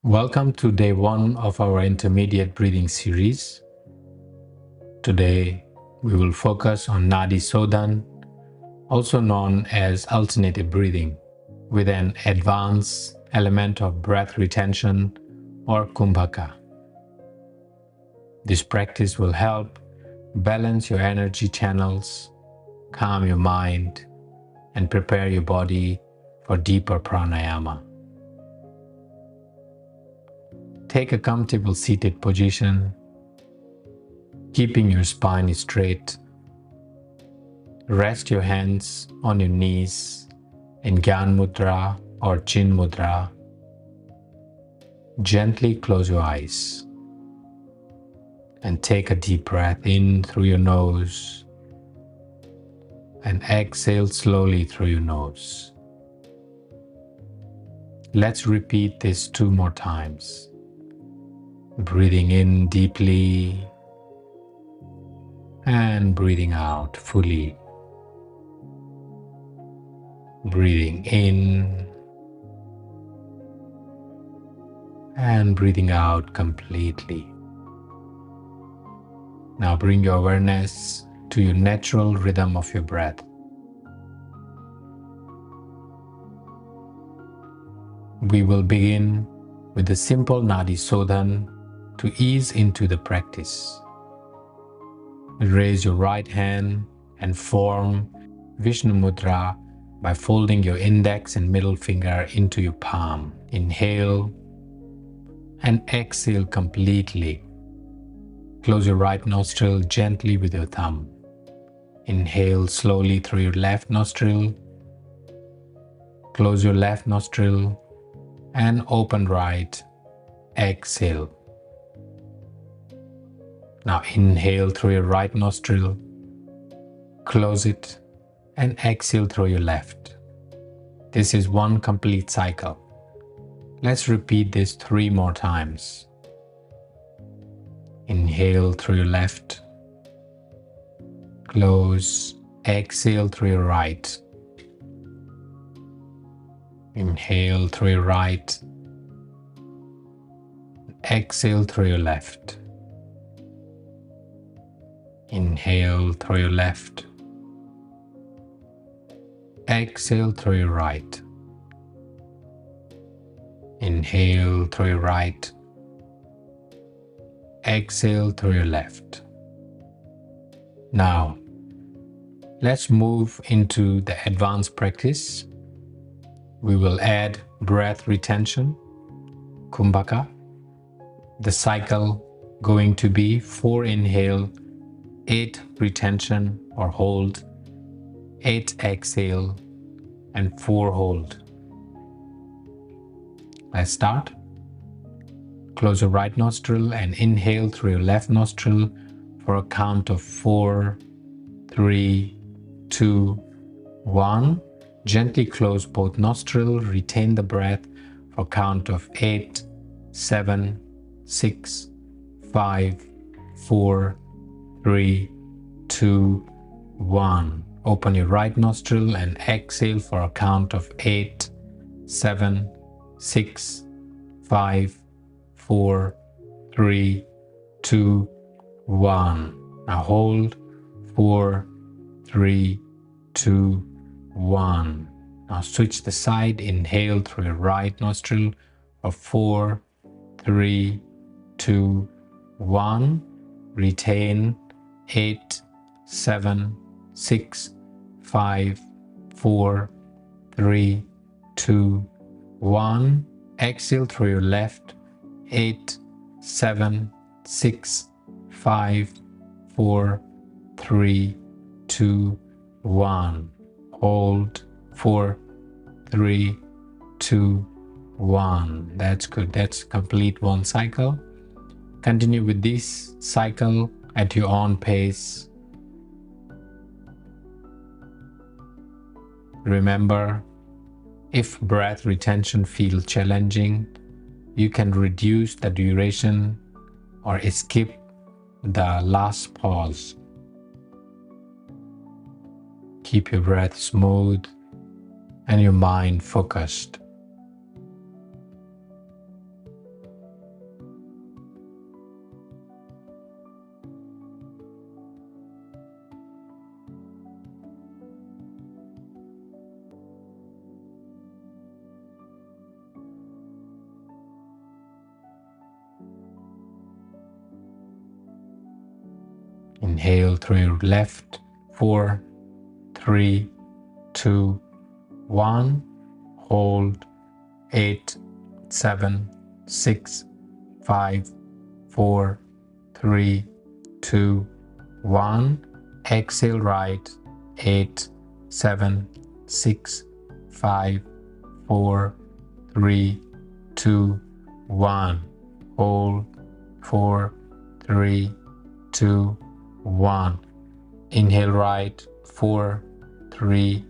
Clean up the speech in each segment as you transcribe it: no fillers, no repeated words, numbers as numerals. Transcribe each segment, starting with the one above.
Welcome to day 1 of our intermediate breathing series. Today, we will focus on Nadi Sodhan, also known as alternative breathing, with an advanced element of breath retention or kumbhaka. This practice will help balance your energy channels, calm your mind, and prepare your body for deeper pranayama. Take a comfortable seated position, keeping your spine straight. Rest your hands on your knees in Gyan Mudra or Chin Mudra. Gently close your eyes and take a deep breath in through your nose and exhale slowly through your nose. Let's repeat this 2 more times. Breathing in deeply and breathing out fully. Breathing in and breathing out completely. Now bring your awareness to your natural rhythm of your breath. We will begin with the simple Nadi Sodhan to ease into the practice. Raise your right hand and form Vishnu Mudra by folding your index and middle finger into your palm. Inhale and exhale completely. Close your right nostril gently with your thumb. Inhale slowly through your left nostril. Close your left nostril and open right. Exhale. Now inhale through your right nostril, close it, and exhale through your left. This is one complete cycle. Let's repeat this 3 more times. Inhale through your left, close, exhale through your right. Inhale through your right, exhale through your left. Inhale through your left, exhale through your right. Inhale through your right, exhale through your left. Now, let's move into the advanced practice. We will add breath retention, kumbhaka. The cycle going to be 4 inhale, 8 retention or hold, 8 exhale, and 4 hold. Let's start. Close your right nostril and inhale through your left nostril for a count of 4, 3, 2, 1. Gently close both nostrils, retain the breath for a count of 8, 7, 6, 5, 4, 3, 2, 1. Open your right nostril and exhale for a count of 8, 7, 6, 5, 4, 3, 2, 1. Now hold 4, 3, 2, 1. Now switch the side. Inhale through your right nostril for 4, 3, 2, 1. Retain 8, 7, 6, 5, 4, 3, 2, 1. Exhale through your left. 8, 7, 6, 5, 4, 3, 2, 1. Hold 4, 3, 2, 1. That's good. That's complete one cycle. Continue with this cycle at your own pace. Remember, if breath retention feels challenging, you can reduce the duration or skip the last pause. Keep your breath smooth and your mind focused. Inhale through your left. 4, 3, 2, 1. Hold. 8, 7, 6, 5, 4, 3, 2, 1. Exhale right. 8, 7, 6, 5, 4, 3, 2, 1. Hold. 4, 3, 2, 1. Inhale right. 4, 3,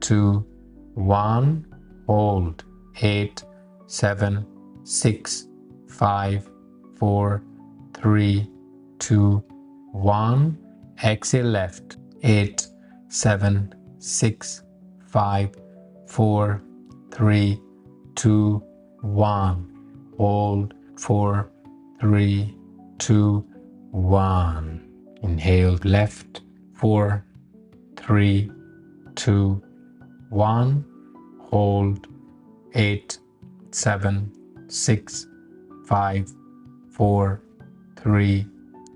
2, 1. Hold. 8, 7, 6, 5, 4, 3, 2, 1. Exhale left. 8, 7, 6, 5, 4, 3, 2, 1. Hold. 4, 3, 2, 1. Inhale left. 4, 3, 2, 1. Hold. 8, 7, 6, 5, 4, 3,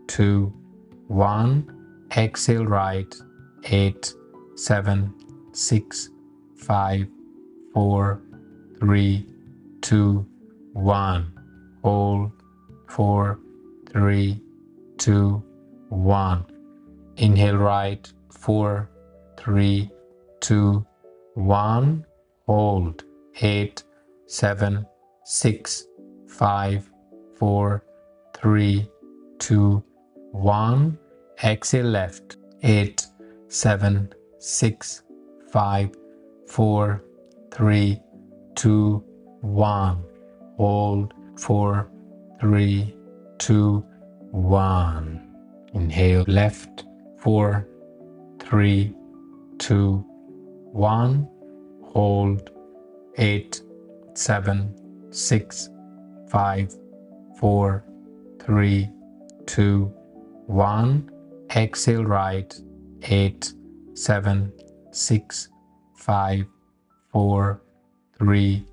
2, 1. Exhale right. 8, 7, 6, 5, 4, 3, 2, 1. Hold. 4, 3, 2, 1. Inhale right. 4, 3, 2, 1. Hold. 8, 7, 6, 5, 4, 3, 2, 1. Exhale left. 8, 7, 6, 5, 4, 3, 2, 1. Hold. 4, 3, 2, 1. Inhale left. 4, 3, 2, 1. Hold. 8, 7, 6, 5, 4, 3, 2, 1. Exhale right. 8, 7, 6, 5, 4, 3,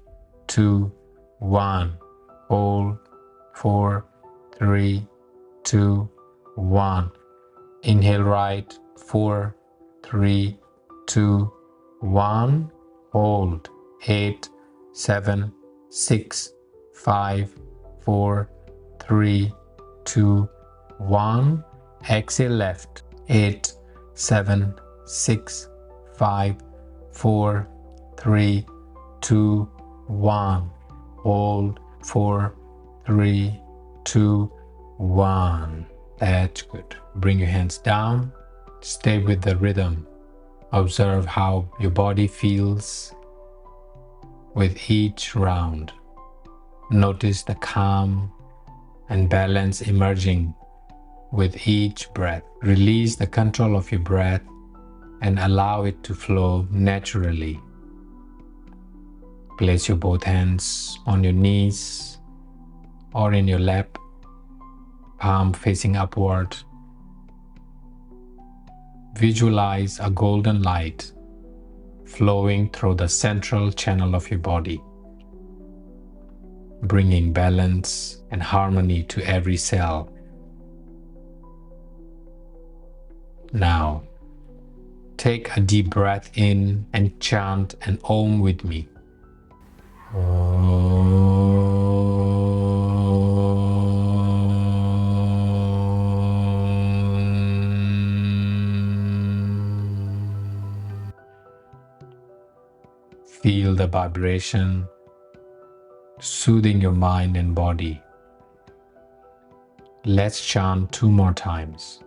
2, 1. Hold. 4, 3, 2, 1. Inhale right. 4, 3, 2, 1. Hold. 8, 7, 6, 5, 4, 3, 2, 1. Exhale left. 8, 7, 6, 5, 4, 3, 2, 1. Hold. 4, 3, 2, 1. That's good. Bring your hands down. Stay with the rhythm. Observe how your body feels with each round. Notice the calm and balance emerging with each breath. Release the control of your breath and allow it to flow naturally. Place your both hands on your knees or in your lap, palm facing upward. Visualize a golden light flowing through the central channel of your body, bringing balance and harmony to every cell. Now, take a deep breath in and chant an Om with me. Feel the vibration soothing your mind and body. Let's chant 2 more times.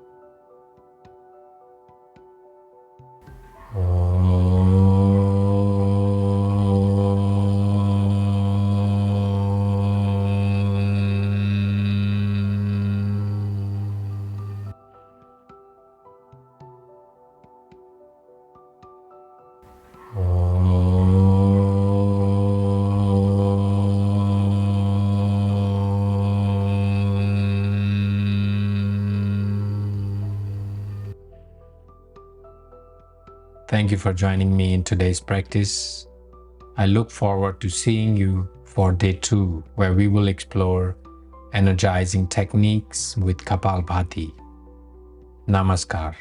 Thank you for joining me in today's practice. I look forward to seeing you for day 2, where we will explore energizing techniques with Kapalbhati. Namaskar.